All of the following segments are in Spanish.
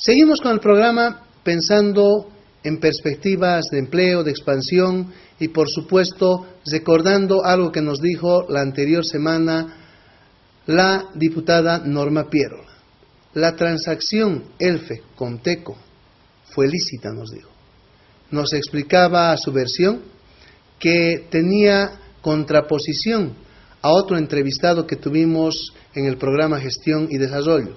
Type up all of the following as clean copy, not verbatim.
Seguimos con el programa pensando en perspectivas de empleo, de expansión y por supuesto recordando algo que nos dijo la anterior semana la diputada Norma Piero. La transacción ELFE-Comteco fue lícita, nos dijo. Nos explicaba su versión que tenía contraposición a otro entrevistado que tuvimos en el programa Gestión y Desarrollo,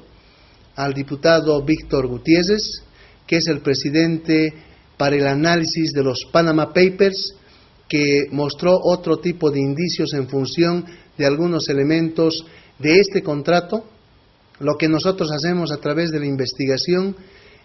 al diputado Víctor Gutiérrez, que es el presidente para el análisis de los Panama Papers, que mostró otro tipo de indicios en función de algunos elementos de este contrato. Lo que nosotros hacemos a través de la investigación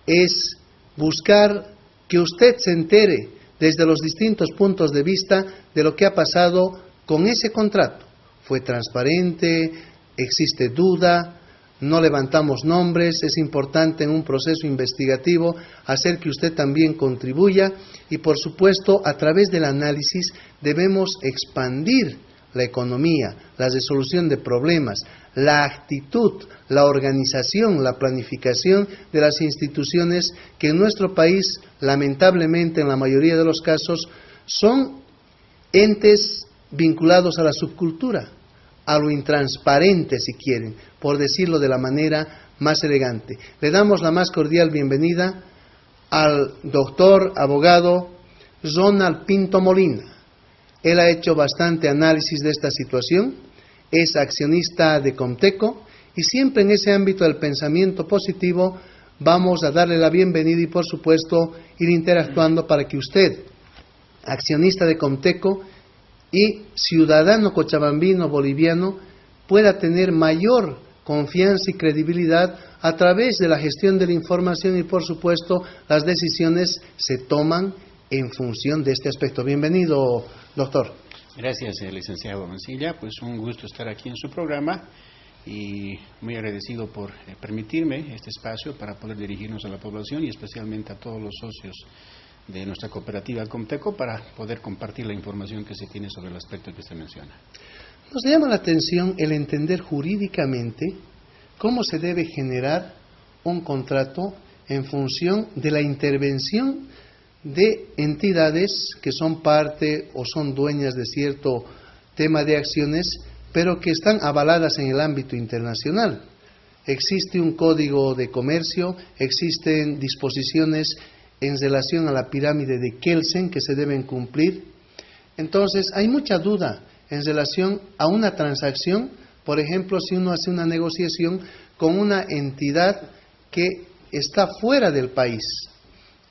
es buscar que usted se entere desde los distintos puntos de vista de lo que ha pasado con ese contrato. Fue transparente, existe duda, no levantamos nombres, es importante en un proceso investigativo hacer que usted también contribuya y por supuesto a través del análisis debemos expandir la economía, la resolución de problemas, la actitud, la organización, la planificación de las instituciones que en nuestro país, lamentablemente en la mayoría de los casos, son entes vinculados a la subcultura, a lo intransparente si quieren, por decirlo de la manera más elegante. Le damos la más cordial bienvenida al doctor, abogado Ronald Pinto Molina. Él ha hecho bastante análisis de esta situación, es accionista de Comteco y siempre en ese ámbito del pensamiento positivo vamos a darle la bienvenida y por supuesto ir interactuando para que usted, accionista de Comteco y ciudadano cochabambino boliviano, pueda tener mayor confianza y credibilidad a través de la gestión de la información y por supuesto las decisiones se toman en función de este aspecto. Bienvenido, doctor. Gracias, licenciado Mancilla. Pues un gusto estar aquí en su programa y muy agradecido por permitirme este espacio para poder dirigirnos a la población y especialmente a todos los socios de nuestra cooperativa Comteco para poder compartir la información que se tiene sobre el aspecto que usted menciona. Nos llama la atención el entender jurídicamente cómo se debe generar un contrato en función de la intervención de entidades que son parte o son dueñas de cierto tema de acciones, pero que están avaladas en el ámbito internacional. Existe un código de comercio, existen disposiciones en relación a la pirámide de Kelsen que se deben cumplir. Entonces, hay mucha duda en relación a una transacción, por ejemplo, si uno hace una negociación con una entidad que está fuera del país.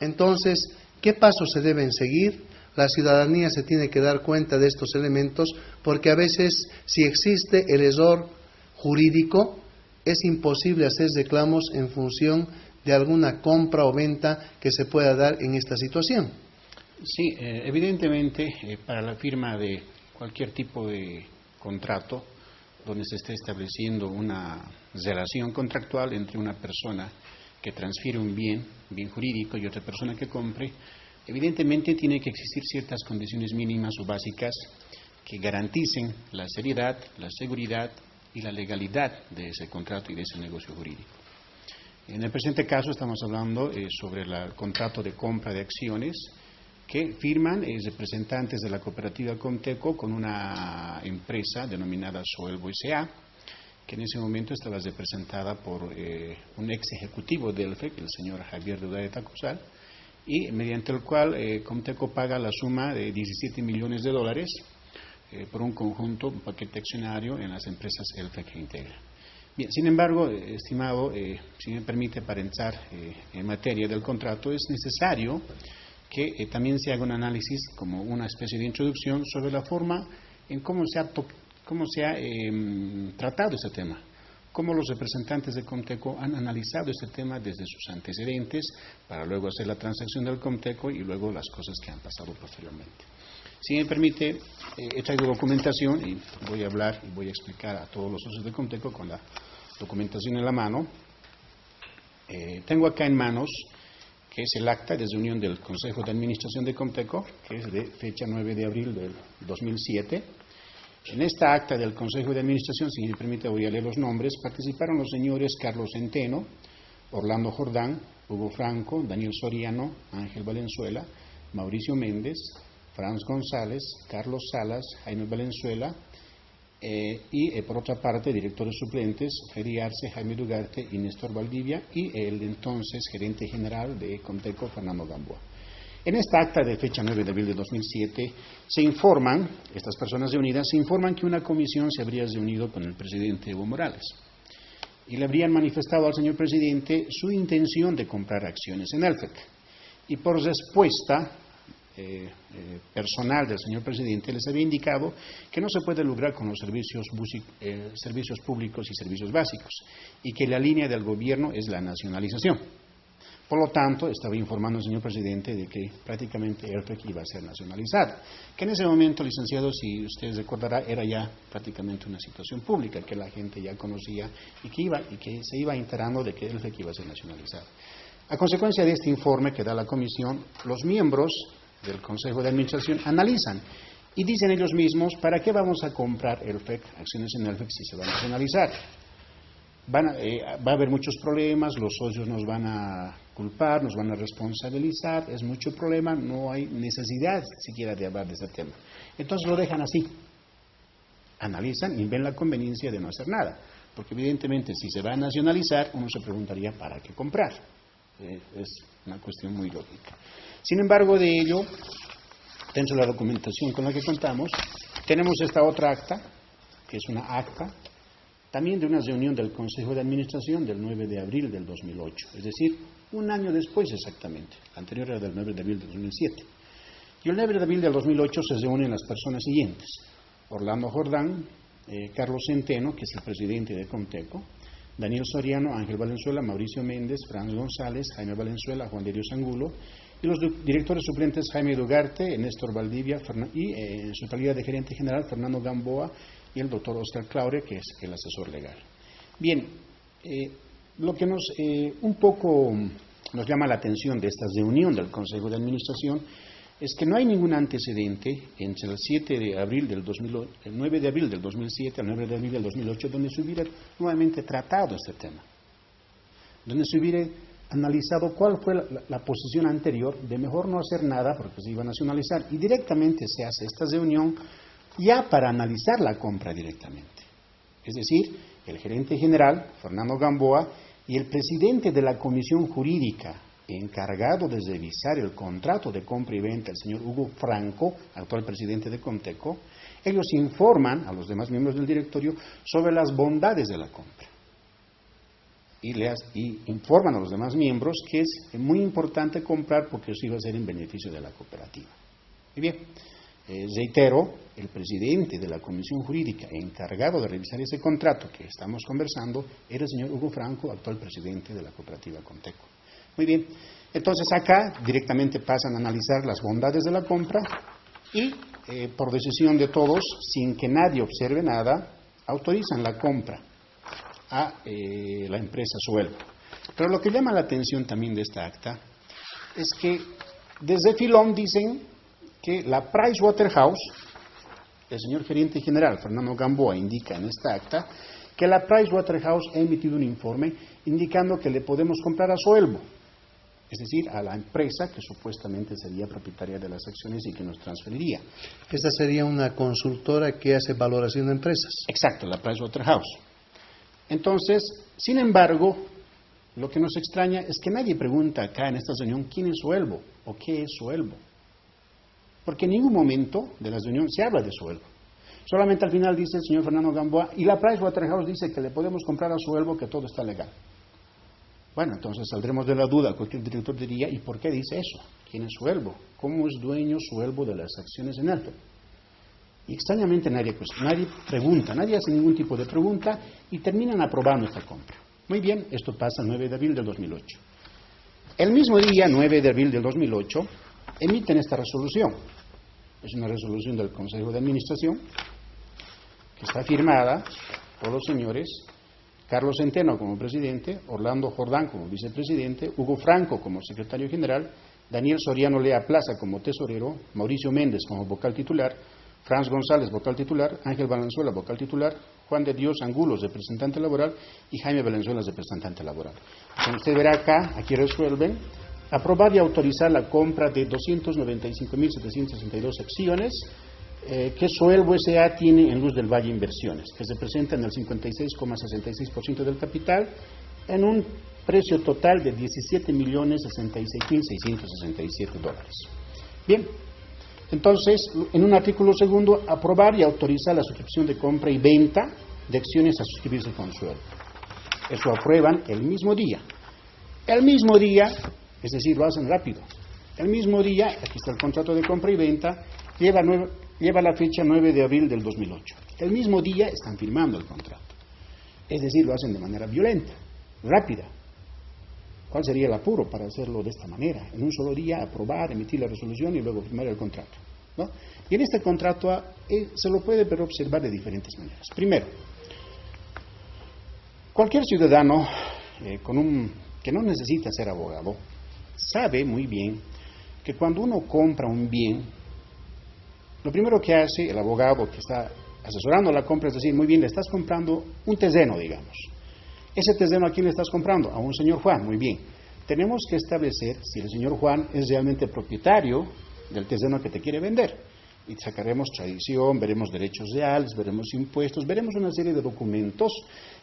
Entonces, ¿qué pasos se deben seguir? La ciudadanía se tiene que dar cuenta de estos elementos porque a veces, si existe el error jurídico, es imposible hacer reclamos en función de alguna compra o venta que se pueda dar en esta situación. Sí, evidentemente, para la firma de cualquier tipo de contrato donde se esté estableciendo una relación contractual entre una persona que transfiere un bien jurídico y otra persona que compre, evidentemente tiene que existir ciertas condiciones mínimas o básicas que garanticen la seriedad, la seguridad y la legalidad de ese contrato y de ese negocio jurídico. En el presente caso estamos hablando sobre el contrato de compra de acciones que firman representantes de la cooperativa Comteco con una empresa denominada Soelbo S.A., que en ese momento estaba representada por un ex ejecutivo del FEC, el señor Javier Urdaneta Cosal, y mediante el cual Comteco paga la suma de $17 millones por un conjunto, un paquete accionario en las empresas ELFE que integra. Bien, sin embargo, estimado, si me permite, para entrar en materia del contrato, es necesario que también se haga un análisis como una especie de introducción sobre la forma en cómo se ha tratado este tema, cómo los representantes de Comteco han analizado este tema desde sus antecedentes para luego hacer la transacción del Comteco y luego las cosas que han pasado posteriormente. Si me permite, he traído documentación y voy a hablar y voy a explicar a todos los socios de Comteco con la documentación en la mano. Tengo acá en manos que es el acta de reunión del Consejo de Administración de Comteco, que es de fecha 9 de abril del 2007. En esta acta del Consejo de Administración, si me permite, voy a leer los nombres. Participaron los señores Carlos Centeno, Orlando Jordán, Hugo Franco, Daniel Soriano, Ángel Valenzuela, Mauricio Méndez, Franz González, Carlos Salas, Jaime Valenzuela, y por otra parte directores suplentes Feri Arce, Jaime Dugarte y Néstor Valdivia, y el entonces gerente general de Conteco, Fernando Gamboa. En esta acta de fecha 9 de abril de 2007 se informan, estas personas reunidas, se informan que una comisión se habría reunido con el presidente Evo Morales y le habrían manifestado al señor presidente su intención de comprar acciones en Elfec. Y por respuesta personal del señor presidente les había indicado que no se puede lograr con los servicios públicos y servicios básicos y que la línea del gobierno es la nacionalización. Por lo tanto, estaba informando el señor presidente de que prácticamente Elfec iba a ser nacionalizada, que en ese momento, licenciado, si usted recordará, era ya prácticamente una situación pública, que la gente ya conocía y que se iba enterando de que Elfec iba a ser nacionalizada. A consecuencia de este informe que da la comisión, los miembros del Consejo de Administración analizan y dicen ellos mismos, ¿para qué vamos a comprar Elfec, acciones en Elfec, si se va a nacionalizar? Va a haber muchos problemas, los socios nos van a culpar, nos van a responsabilizar, es mucho problema, no hay necesidad siquiera de hablar de ese tema. Entonces lo dejan así, analizan y ven la conveniencia de no hacer nada, porque evidentemente si se va a nacionalizar, uno se preguntaría ¿para qué comprar? Es una cuestión muy lógica. Sin embargo, de ello, dentro de la documentación con la que contamos, tenemos esta otra acta, que es una acta también de una reunión del Consejo de Administración del 9 de abril del 2008, es decir, un año después exactamente, la anterior era del 9 de abril del 2007. Y el 9 de abril del 2008 se reúnen las personas siguientes: Orlando Jordán, Carlos Centeno, que es el presidente de Conteco, Daniel Soriano, Ángel Valenzuela, Mauricio Méndez, Franz González, Jaime Valenzuela, Juan de Dios Angulo, y los directores suplentes Jaime Dugarte, Néstor Valdivia, y en su calidad de gerente general Fernando Gamboa y el doctor Oscar Claure, que es el asesor legal. Bien, lo que un poco nos llama la atención de esta reunión del Consejo de Administración es que no hay ningún antecedente entre el 7 de abril del 2008, el 9 de abril del 2007 al 9 de abril del 2008 donde se hubiera nuevamente tratado este tema, donde se hubiera analizado cuál fue la posición anterior de mejor no hacer nada porque se iba a nacionalizar, y directamente se hace esta reunión ya para analizar la compra directamente. Es decir, el gerente general, Fernando Gamboa, y el presidente de la Comisión Jurídica encargado de revisar el contrato de compra y venta, el señor Hugo Franco, actual presidente de Conteco, ellos informan a los demás miembros del directorio sobre las bondades de la compra. Y informan a los demás miembros que es muy importante comprar porque eso iba a ser en beneficio de la cooperativa. Muy bien, reitero, el presidente de la Comisión Jurídica encargado de revisar ese contrato que estamos conversando era el señor Hugo Franco, actual presidente de la cooperativa Conteco. Muy bien, entonces acá directamente pasan a analizar las bondades de la compra y por decisión de todos, sin que nadie observe nada, autorizan la compra a la empresa Suelvo. Pero lo que llama la atención también de esta acta es que desde Filón dicen que la Pricewaterhouse, el señor gerente general Fernando Gamboa indica en esta acta que la Pricewaterhouse ha emitido un informe indicando que le podemos comprar a Suelvo, es decir, a la empresa que supuestamente sería propietaria de las acciones y que nos transferiría. Esta sería una consultora que hace valoración de empresas. Exacto, la Pricewaterhouse. Entonces, sin embargo, lo que nos extraña es que nadie pregunta acá en esta reunión quién es Suelvo o qué es Suelvo. Porque en ningún momento de la reunión se habla de Suelvo. Solamente al final dice el señor Fernando Gamboa, y la Pricewaterhouse dice que le podemos comprar a Suelvo, que todo está legal. Bueno, entonces saldremos de la duda, cualquier director diría, ¿y por qué dice eso? ¿Quién es Suelvo? ¿Cómo es dueño Suelvo de las acciones en Elfec? Y extrañamente nadie pregunta, nadie hace ningún tipo de pregunta y terminan aprobando esta compra. Muy bien, esto pasa el 9 de abril del 2008. El mismo día, 9 de abril del 2008, emiten esta resolución. Es una resolución del Consejo de Administración que está firmada por los señores Carlos Centeno como presidente, Orlando Jordán como vicepresidente, Hugo Franco como secretario general, Daniel Soriano Lea Plaza como tesorero, Mauricio Méndez como vocal titular, Franz González vocal titular, Ángel Valenzuela vocal titular, Juan de Dios Angulos, representante laboral, y Jaime Valenzuela, representante laboral. Como usted verá acá, aquí resuelven, aprobar y autorizar la compra de 295.762 acciones que Soelvo S.A. tiene en Luz del Valle Inversiones, que representan el 56,66% del capital, en un precio total de $17.066.667. Bien, entonces, en un artículo segundo, aprobar y autorizar la suscripción de compra y venta de acciones a suscribirse con Soelvo. Eso aprueban el mismo día. El mismo día, es decir, lo hacen rápido. El mismo día, aquí está el contrato de compra y venta, lleva la fecha 9 de abril del 2008. El mismo día están firmando el contrato. Es decir, lo hacen de manera violenta, rápida. ¿Cuál sería el apuro para hacerlo de esta manera? En un solo día, aprobar, emitir la resolución y luego firmar el contrato, ¿no? Y en este contrato se lo puede pero observar de diferentes maneras. Primero, cualquier ciudadano que no necesita ser abogado sabe muy bien que cuando uno compra un bien, lo primero que hace el abogado que está asesorando la compra es decir, muy bien, le estás comprando un terreno, digamos. Ese terreno, ¿a quién le estás comprando? A un señor Juan, muy bien. Tenemos que establecer si el señor Juan es realmente propietario del terreno que te quiere vender. Y sacaremos tradición, veremos derechos reales, veremos impuestos, veremos una serie de documentos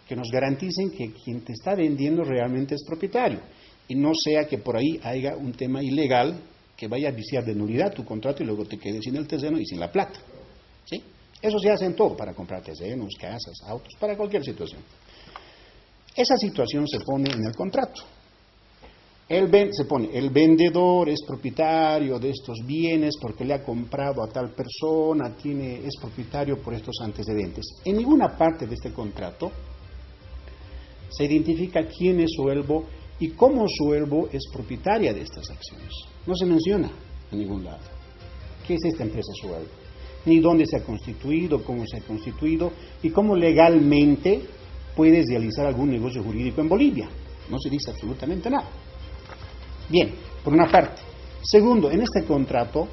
que nos garanticen que quien te está vendiendo realmente es propietario. Y no sea que por ahí haya un tema ilegal que vaya a viciar de nulidad tu contrato y luego te quedes sin el terreno y sin la plata. ¿Sí? Eso se hace en todo, para comprar terrenos, casas, autos, para cualquier situación. Esa situación se pone en el contrato. Se pone, el vendedor es propietario de estos bienes porque le ha comprado a tal persona, es propietario por estos antecedentes. En ninguna parte de este contrato se identifica quién es Soelvo y cómo Soelvo es propietaria de estas acciones. No se menciona en ningún lado. ¿Qué es esta empresa Soelvo? Ni dónde se ha constituido, cómo se ha constituido y cómo legalmente puedes realizar algún negocio jurídico en Bolivia. No se dice absolutamente nada. Bien, por una parte. Segundo, en este contrato,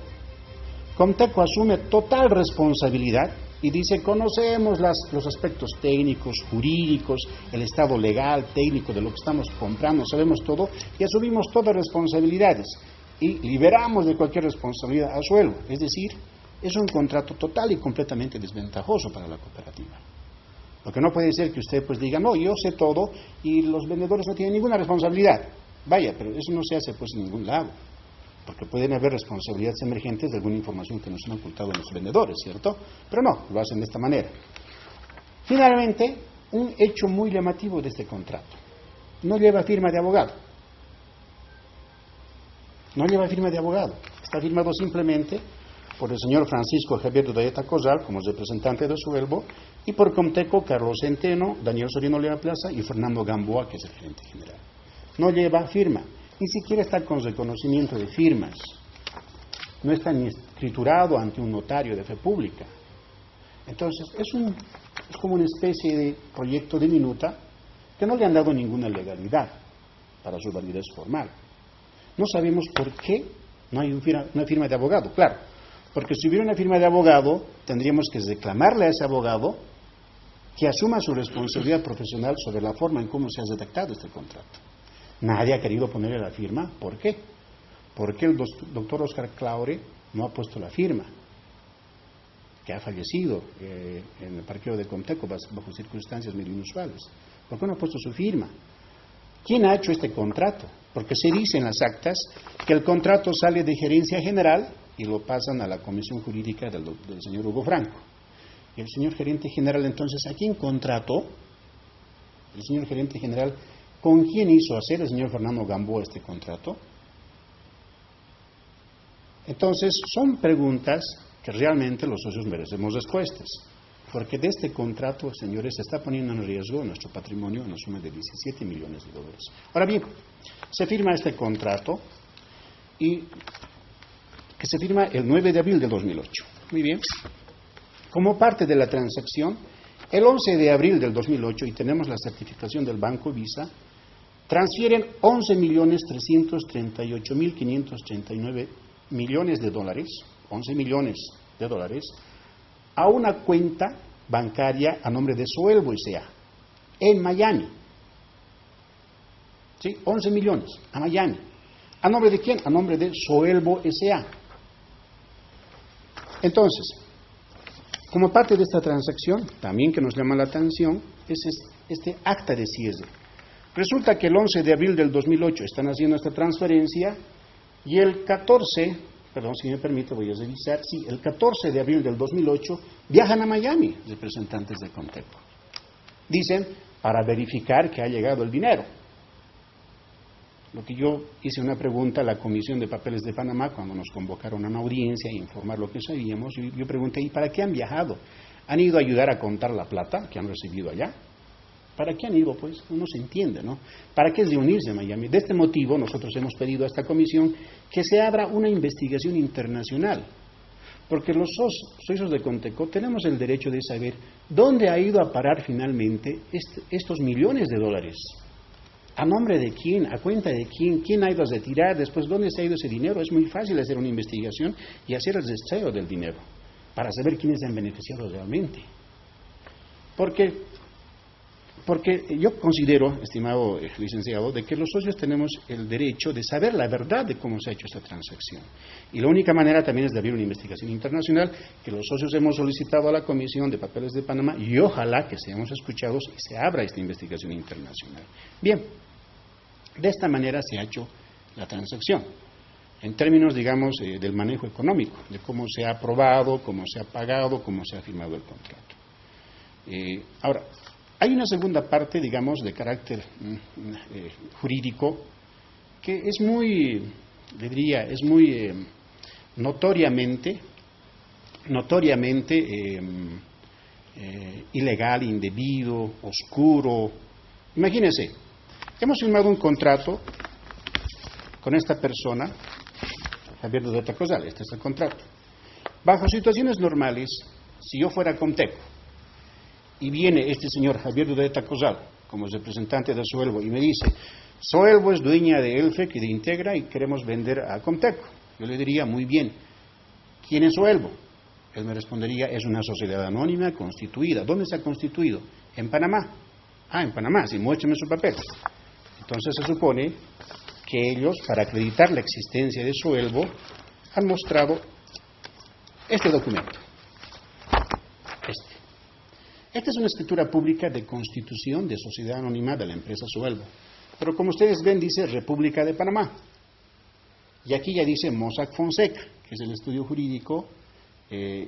Comteco asume total responsabilidad y dice, conocemos los aspectos técnicos, jurídicos, el estado legal, técnico de lo que estamos comprando, sabemos todo y asumimos todas responsabilidades y liberamos de cualquier responsabilidad a Soelvo. Es decir, es un contrato total y completamente desventajoso para la cooperativa. Porque no puede ser que usted pues diga, no, yo sé todo y los vendedores no tienen ninguna responsabilidad. Vaya, pero eso no se hace pues en ningún lado, porque pueden haber responsabilidades emergentes de alguna información que nos han ocultado los vendedores, ¿cierto? Pero no, lo hacen de esta manera. Finalmente, un hecho muy llamativo de este contrato. No lleva firma de abogado. No lleva firma de abogado. Está firmado simplemente por el señor Francisco Javier Dudayeta Cosal, como representante de Soelvo, y por Comteco, Carlos Centeno, Daniel Soriano Lea Plaza y Fernando Gamboa, que es el gerente general. No lleva firma, ni siquiera está con reconocimiento de firmas. No está ni escriturado ante un notario de fe pública. Entonces, es como una especie de proyecto de minuta que no le han dado ninguna legalidad para su validez formal. No sabemos por qué no hay una firma de abogado, claro. Porque si hubiera una firma de abogado, tendríamos que reclamarle a ese abogado que asuma su responsabilidad profesional sobre la forma en cómo se ha redactado este contrato. Nadie ha querido ponerle la firma. ¿Por qué? Porque el doctor Oscar Claure no ha puesto la firma, que ha fallecido en el parqueo de Comteco bajo circunstancias medio inusuales. ¿Por qué no ha puesto su firma? ¿Quién ha hecho este contrato? Porque se dice en las actas que el contrato sale de gerencia general y lo pasan a la comisión jurídica del señor Hugo Franco. Y el señor gerente general, entonces, ¿a quién contrató? El señor gerente general, ¿con quién hizo hacer el señor Fernando Gamboa este contrato? Entonces, son preguntas que realmente los socios merecemos respuestas. Porque de este contrato, señores, se está poniendo en riesgo nuestro patrimonio en la suma de $17 millones. Ahora bien, se firma este contrato y que se firma el 9 de abril del 2008. Muy bien. Como parte de la transacción, el 11 de abril del 2008, y tenemos la certificación del Banco Visa, transfieren $11.338.539 millones, 11 millones de dólares, a una cuenta bancaria a nombre de Soelvo S.A. en Miami. ¿Sí? 11 millones a Miami. ¿A nombre de quién? A nombre de Soelvo S.A. Entonces, como parte de esta transacción, también que nos llama la atención, es este acta de cierre. Resulta que el 11 de abril del 2008 están haciendo esta transferencia y el 14, perdón, si me permite, voy a revisar, sí, el 14 de abril del 2008 viajan a Miami representantes de Conteco. Dicen, para verificar que ha llegado el dinero. Lo que yo hice una pregunta a la Comisión de Papeles de Panamá cuando nos convocaron a una audiencia e informar lo que sabíamos, yo pregunté, ¿y para qué han viajado? ¿Han ido a ayudar a contar la plata que han recibido allá? ¿Para qué han ido? Pues no se entiende, ¿no? ¿Para qué reunirse en Miami? De este motivo, nosotros hemos pedido a esta comisión que se abra una investigación internacional, porque los socios de Conteco tenemos el derecho de saber dónde ha ido a parar finalmente estos millones de dólares. ¿A nombre de quién? ¿A cuenta de quién? ¿Quién ha ido a retirar? Después, ¿dónde se ha ido ese dinero? Es muy fácil hacer una investigación y hacer el rastreo del dinero para saber quiénes se han beneficiado realmente. Porque yo considero, estimado licenciado, de que los socios tenemos el derecho de saber la verdad de cómo se ha hecho esta transacción. Y la única manera también es de abrir una investigación internacional que los socios hemos solicitado a la Comisión de Papeles de Panamá y ojalá que seamos escuchados y se abra esta investigación internacional. Bien, de esta manera se ha hecho la transacción. En términos, digamos, del manejo económico, de cómo se ha aprobado, cómo se ha pagado, cómo se ha firmado el contrato. Ahora, hay una segunda parte, digamos, de carácter jurídico que es muy, diría, es muy notoriamente ilegal, indebido, oscuro. Imagínense, hemos firmado un contrato con esta persona, Javier Dudeta Cosal, este es el contrato. Bajo situaciones normales, si yo fuera Conteco, y viene este señor Javier Dudeta Cosal como representante de Soelvo y me dice, Soelvo es dueña de Elfec y de Integra y queremos vender a Conteco. Yo le diría, muy bien, ¿quién es Soelvo? Él me respondería, es una sociedad anónima constituida. ¿Dónde se ha constituido? En Panamá. Ah, en Panamá, sí, muéstrame su papel. Entonces se supone que ellos, para acreditar la existencia de Soelvo, han mostrado este documento. Esta es una escritura pública de constitución de sociedad anónima de la empresa Soelvo. Pero como ustedes ven, dice República de Panamá. Y aquí ya dice Mossack Fonseca, que es el estudio jurídico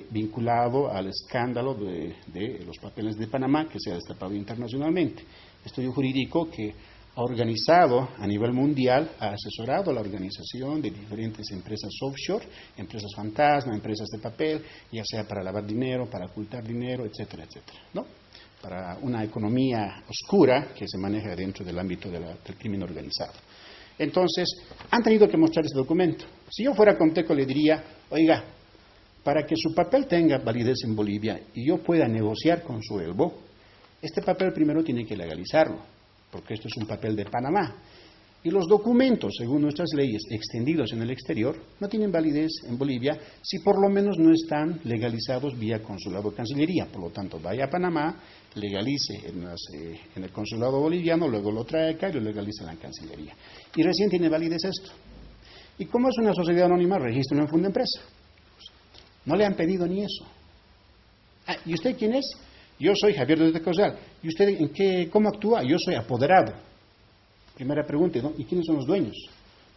vinculado al escándalo de los papeles de Panamá, que se ha destapado internacionalmente. Estudio jurídico que ha organizado a nivel mundial, ha asesorado a la organización de diferentes empresas offshore, empresas fantasma, empresas de papel, ya sea para lavar dinero, para ocultar dinero, etcétera, etcétera, ¿no? Para una economía oscura que se maneja dentro del ámbito del crimen organizado. Entonces, han tenido que mostrar ese documento. Si yo fuera Conteco le diría, oiga, para que su papel tenga validez en Bolivia y yo pueda negociar con Soelvo, este papel primero tiene que legalizarlo, porque esto es un papel de Panamá. Y los documentos, según nuestras leyes, extendidos en el exterior, no tienen validez en Bolivia si por lo menos no están legalizados vía consulado o cancillería. Por lo tanto, vaya a Panamá, legalice en el consulado boliviano, luego lo trae acá y lo legaliza en la cancillería. Y recién tiene validez esto. Y como es una sociedad anónima, registra una funda empresa. No le han pedido ni eso. Ah, ¿y usted quién es? Yo soy Javier Dudeta Cosal. ¿Y usted cómo actúa? Yo soy apoderado. Primera pregunta, ¿no? ¿Y quiénes son los dueños?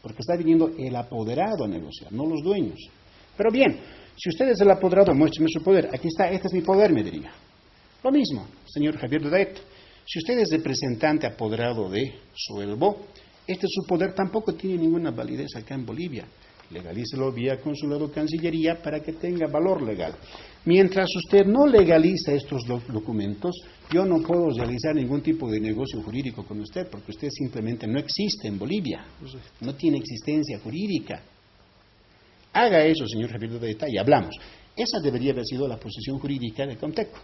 Porque está viniendo el apoderado a negociar, no los dueños. Pero bien, si usted es el apoderado, muéstreme su poder. Aquí está, este es mi poder, me diría. Lo mismo, señor Javier Dudeta. Si usted es representante apoderado de Soelvo, este su poder tampoco tiene ninguna validez acá en Bolivia. Legalícelo vía consulado o cancillería para que tenga valor legal. Mientras usted no legaliza estos documentos, yo no puedo realizar ningún tipo de negocio jurídico con usted, porque usted simplemente no existe en Bolivia, no tiene existencia jurídica. Haga eso, señor Javier Dudeta, y hablamos. Esa debería haber sido la posición jurídica de Conteco.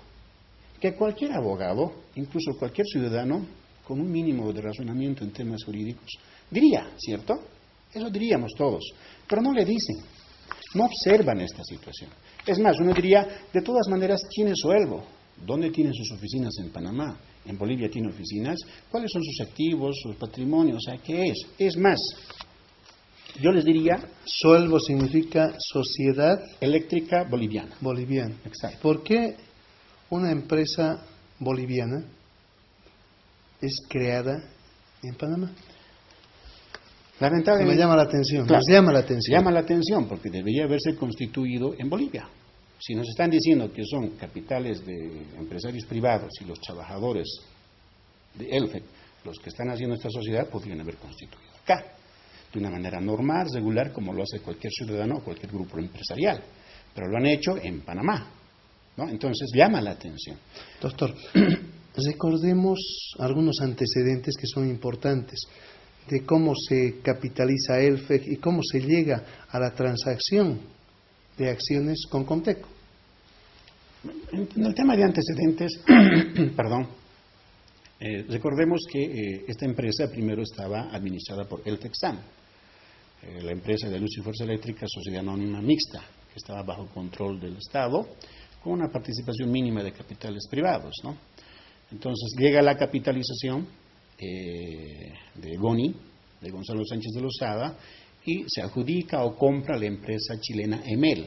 Que cualquier abogado, incluso cualquier ciudadano, con un mínimo de razonamiento en temas jurídicos, diría, ¿cierto? Eso diríamos todos, pero no le dicen, no observan esta situación. Es más, uno diría, de todas maneras, ¿quién es Soelvo? ¿Dónde tienen sus oficinas en Panamá? ¿En Bolivia tiene oficinas? ¿Cuáles son sus activos, sus patrimonios? O sea, ¿qué es? Es más, yo les diría... Suelvo significa Sociedad Eléctrica Boliviana. Boliviana. Exacto. ¿Por qué una empresa boliviana es creada en Panamá? Lamentablemente... Me llama la atención, claro, nos llama la atención. Llama la atención porque debería haberse constituido en Bolivia. Si nos están diciendo que son capitales de empresarios privados y los trabajadores de ELFEC los que están haciendo esta sociedad, podrían haber constituido acá, de una manera normal, regular, como lo hace cualquier ciudadano o cualquier grupo empresarial. Pero lo han hecho en Panamá, ¿no? Entonces llama la atención. Doctor, recordemos algunos antecedentes que son importantes de cómo se capitaliza ELFEC y cómo se llega a la transacción de acciones con Conteco. En el tema de antecedentes, perdón, recordemos que esta empresa primero estaba administrada por ELFEC-SAM, la empresa de luz y fuerza eléctrica, sociedad anónima mixta, que estaba bajo control del Estado, con una participación mínima de capitales privados, ¿no? Entonces llega la capitalización de GONI, de Gonzalo Sánchez de Lozada, y se adjudica o compra la empresa chilena EMEL.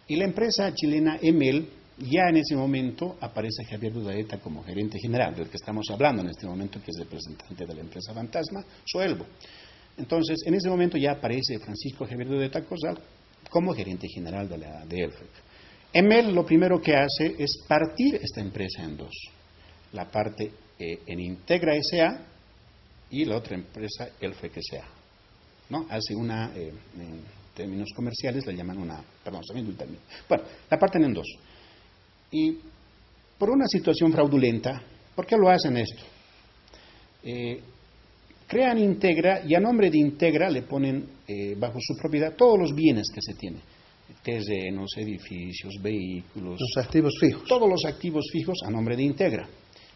Y la empresa chilena EMEL, ya en ese momento aparece Javier Urdaneta como gerente general, del que estamos hablando en este momento, que es representante de la empresa fantasma, Suelvo. Entonces, en ese momento ya aparece Francisco Javier Urdaneta Cosal como gerente general de ELFEC. EMEL lo primero que hace es partir esta empresa en dos. La parte en Integra S.A. y la otra empresa ELFEC S.A., ¿no? Hace una, en términos comerciales, la llaman una, perdón, sabiendo el término. Bueno, la parten en dos. Y por una situación fraudulenta, ¿por qué lo hacen esto? Crean Integra y a nombre de Integra le ponen bajo su propiedad todos los bienes que se tienen. Terrenos, edificios, vehículos. Los activos fijos. Todos los activos fijos a nombre de Integra.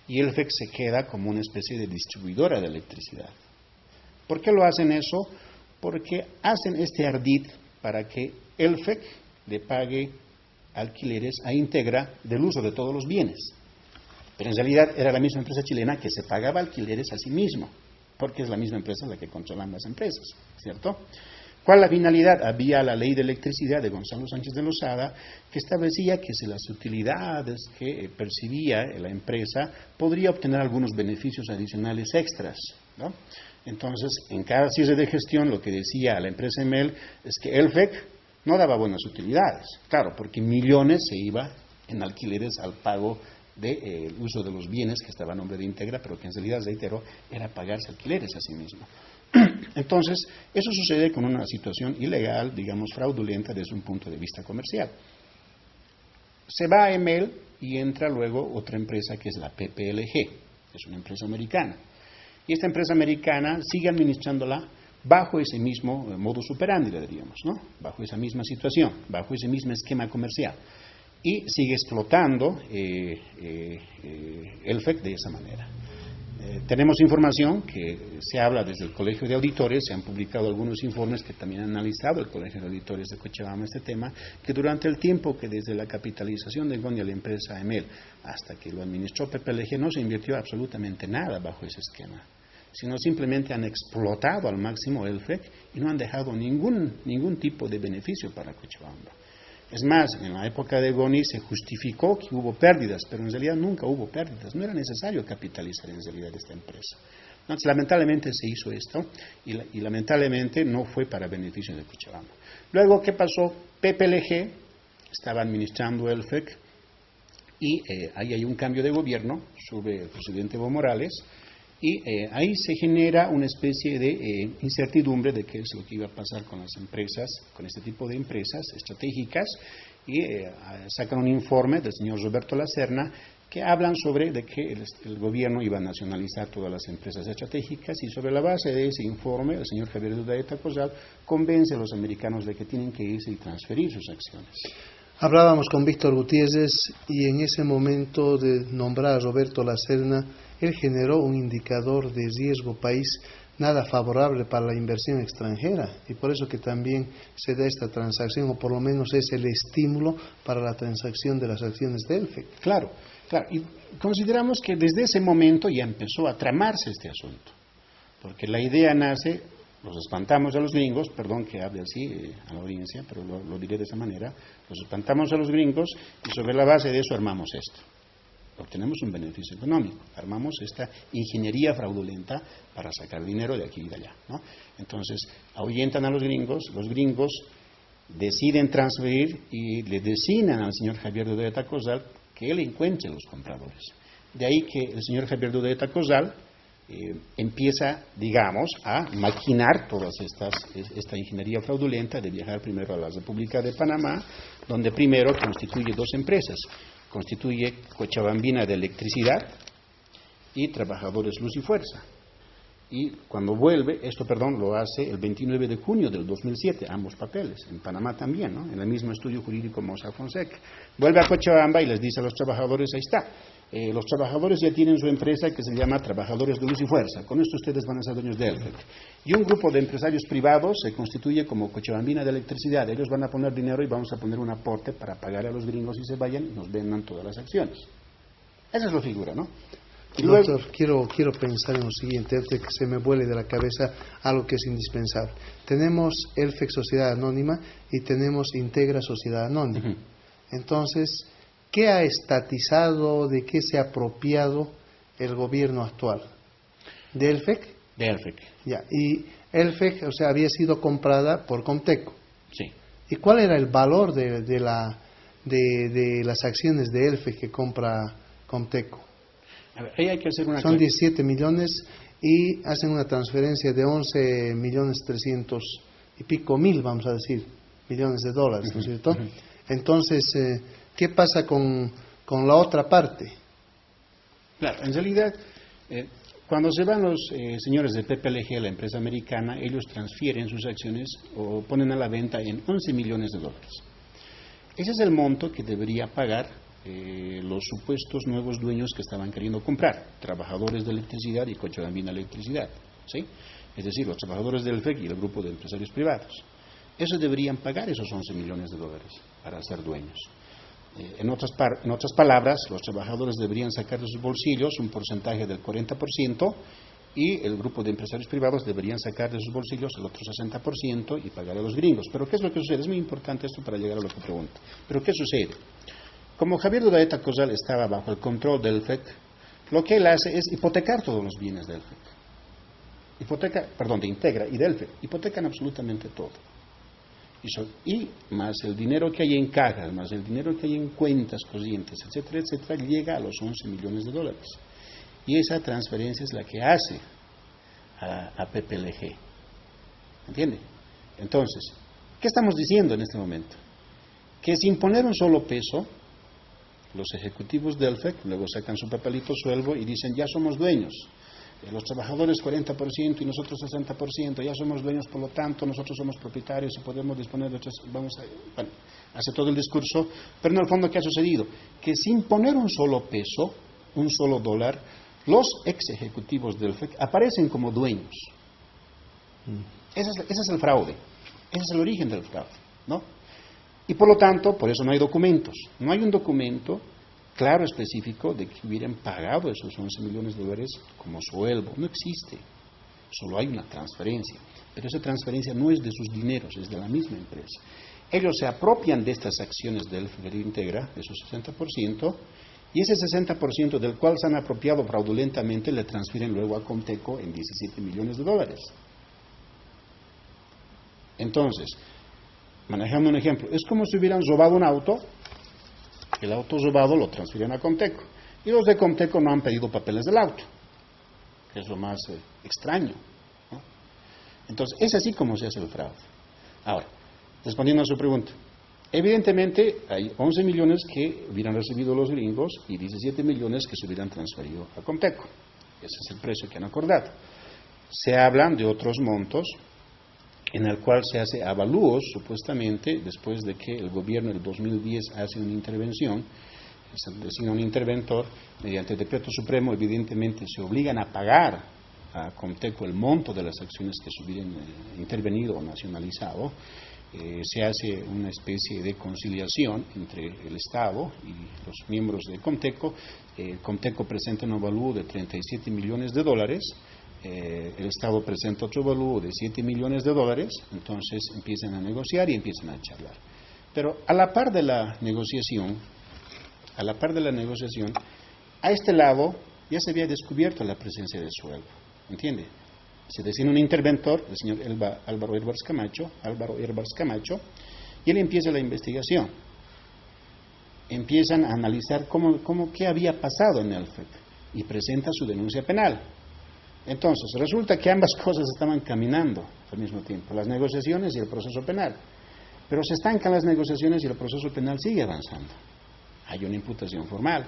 Y ELFEC se queda como una especie de distribuidora de electricidad. ¿Por qué lo hacen eso? Porque hacen este ardid para que ELFEC le pague alquileres a Integra del uso de todos los bienes. Pero en realidad era la misma empresa chilena que se pagaba alquileres a sí mismo, porque es la misma empresa la que controla ambas empresas, ¿cierto? ¿Cuál es la finalidad? Había la ley de electricidad de Gonzalo Sánchez de Lozada que establecía que si las utilidades que percibía la empresa podría obtener algunos beneficios adicionales extras, ¿no? Entonces, en cada cierre de gestión, lo que decía la empresa EMEL es que ELFEC no daba buenas utilidades, claro, porque millones se iba en alquileres al pago del uso de los bienes que estaba a nombre de Integra, pero que en realidad, reitero, era pagarse alquileres a sí mismo. Entonces, eso sucede con una situación ilegal, digamos, fraudulenta desde un punto de vista comercial. Se va a EMEL y entra luego otra empresa que es la PPLG, es una empresa americana. Y esta empresa americana sigue administrándola bajo ese mismo modus operandi, diríamos, ¿no? Bajo esa misma situación, bajo ese mismo esquema comercial. Y sigue explotando ELFEC de esa manera. Tenemos información que se habla desde el Colegio de Auditores, se han publicado algunos informes que también ha analizado el Colegio de Auditores de Cochabamba este tema, que durante el tiempo que desde la capitalización de GONI a la empresa EMEL hasta que lo administró PPLG no se invirtió absolutamente nada bajo ese esquema, sino simplemente han explotado al máximo ELFEC y no han dejado ningún tipo de beneficio para Cochabamba. Es más, en la época de GONI se justificó que hubo pérdidas, pero en realidad nunca hubo pérdidas, no era necesario capitalizar en realidad esta empresa. Entonces, lamentablemente se hizo esto y lamentablemente no fue para beneficio de Cochabamba. Luego, ¿qué pasó? PPLG estaba administrando ELFEC y ahí hay un cambio de gobierno, sube el presidente Evo Morales, y ahí se genera una especie de incertidumbre de qué es lo que iba a pasar con las empresas, con este tipo de empresas estratégicas, y sacan un informe del señor Roberto Lacerna que hablan sobre de que el gobierno iba a nacionalizar todas las empresas estratégicas, y sobre la base de ese informe el señor Javier Urdaneta Cosal convence a los americanos de que tienen que irse y transferir sus acciones. Hablábamos con Víctor Gutiérrez y en ese momento de nombrar a Roberto Lacerna, él generó un indicador de riesgo país nada favorable para la inversión extranjera, y por eso que también se da esta transacción, o por lo menos es el estímulo para la transacción de las acciones de Elfec. Claro, claro, y consideramos que desde ese momento ya empezó a tramarse este asunto, porque la idea nace, los espantamos a los gringos, perdón que hable así a la audiencia, pero lo diré de esa manera, los espantamos a los gringos y sobre la base de eso armamos esto. Obtenemos un beneficio económico, armamos esta ingeniería fraudulenta para sacar dinero de aquí y de allá, ¿no? Entonces, ahuyentan a los gringos deciden transferir y le designan al señor Javier Dudeta Cosal que él encuentre los compradores. De ahí que el señor Javier Dudeta Cosal empieza, digamos, a maquinar esta ingeniería fraudulenta de viajar primero a la República de Panamá, donde primero constituye dos empresas. Constituye Cochabambina de Electricidad y Trabajadores Luz y Fuerza. Y cuando vuelve, lo hace el 29 de junio del 2007, ambos papeles, en Panamá también, ¿no? En el mismo estudio jurídico Mossack Fonseca. Vuelve a Cochabamba y les dice a los trabajadores, ahí está, los trabajadores ya tienen su empresa que se llama Trabajadores de Luz y Fuerza, con esto ustedes van a ser dueños de Elfec. Y un grupo de empresarios privados se constituye como Cochabambina de Electricidad, ellos van a poner dinero y vamos a poner un aporte para pagar a los gringos y se vayan y nos vendan todas las acciones. Esa es la figura, ¿no? Y luego, doctor, quiero pensar en lo siguiente, antes de que se me vuele de la cabeza algo que es indispensable. Tenemos Elfec Sociedad Anónima y tenemos Integra Sociedad Anónima. Entonces, ¿qué ha estatizado, de qué se ha apropiado el gobierno actual? ¿De Elfec? De Elfec. Ya, y Elfec, había sido comprada por Comteco. Sí. ¿Y cuál era el valor de las acciones de Elfec que compra Comteco? A ver, ahí hay que hacer una Son 17 millones y hacen una transferencia de 11 millones 300 y pico mil, vamos a decir, millones de dólares, ¿no es cierto? Entonces, ¿qué pasa con la otra parte? Claro, en realidad, cuando se van los señores de PPLG, la empresa americana, ellos transfieren sus acciones o ponen a la venta en 11 millones de dólares. Ese es el monto que debería pagar los supuestos nuevos dueños que estaban queriendo comprar, Trabajadores de Electricidad y Cochabambina Electricidad, ¿sí? Es decir, los trabajadores del FEC y el grupo de empresarios privados. Esos deberían pagar esos 11 millones de dólares para ser dueños. En otras palabras, los trabajadores deberían sacar de sus bolsillos un porcentaje del 40% y el grupo de empresarios privados deberían sacar de sus bolsillos el otro 60% y pagar a los gringos. Pero ¿qué es lo que sucede? Es muy importante esto para llegar a lo que pregunto. ¿Pero qué sucede? Como Javier Dudeta Cosal estaba bajo el control del FEC, lo que él hace es hipotecar todos los bienes del FEC. De Integra y del FEC. Hipotecan absolutamente todo. Y más el dinero que hay en cajas, más el dinero que hay en cuentas corrientes, etcétera, etcétera, llega a los 11 millones de dólares. Y esa transferencia es la que hace a PPLG. ¿Entiende? Entonces, ¿qué estamos diciendo en este momento? Que sin poner un solo peso, los ejecutivos del FEC luego sacan su papelito sueldo y dicen, ya somos dueños. Los trabajadores 40% y nosotros 60%, ya somos dueños, por lo tanto nosotros somos propietarios y podemos disponer de otras, hace todo el discurso, pero en el fondo ¿qué ha sucedido? Que sin poner un solo peso, un solo dólar, los ex ejecutivos del FEC aparecen como dueños. Ese es el fraude, ese es el origen del fraude, ¿no? Y por lo tanto, por eso no hay documentos, no hay un documento claro, específico, de que hubieran pagado esos 11 millones de dólares como sueldo. No existe. Solo hay una transferencia. Pero esa transferencia no es de sus dineros, es de la misma empresa. Ellos se apropian de estas acciones del FEC Integra, de esos 60%, y ese 60% del cual se han apropiado fraudulentamente le transfieren luego a Comteco en 17 millones de dólares. Entonces, manejando un ejemplo, es como si hubieran robado un auto. El auto robado lo transfieren a Comteco. Y los de Comteco no han pedido papeles del auto, que es lo más extraño, ¿no? Entonces, es así como se hace el fraude. Ahora, respondiendo a su pregunta, evidentemente hay 11 millones que hubieran recibido los gringos y 17 millones que se hubieran transferido a Comteco. Ese es el precio que han acordado. Se hablan de otros montos en el cual se hace avalúos, supuestamente, después de que el gobierno del 2010 hace una intervención, se designa un interventor, mediante decreto supremo, evidentemente se obligan a pagar a Comteco el monto de las acciones que se hubieran intervenido o nacionalizado. Se hace una especie de conciliación entre el Estado y los miembros de Comteco. Comteco presenta un avalúo de 37 millones de dólares, el Estado presenta otro avalúo de 7 millones de dólares, entonces empiezan a negociar y empiezan a charlar. Pero a la par de la negociación, a este lado ya se había descubierto la presencia de sueldo, ¿entiende? Se designa un interventor, el señor Álvaro Herbars Camacho, y él empieza la investigación. Empiezan a analizar qué había pasado en el FEC y presenta su denuncia penal. Entonces, resulta que ambas cosas estaban caminando al mismo tiempo, las negociaciones y el proceso penal. Pero se estancan las negociaciones y el proceso penal sigue avanzando. Hay una imputación formal.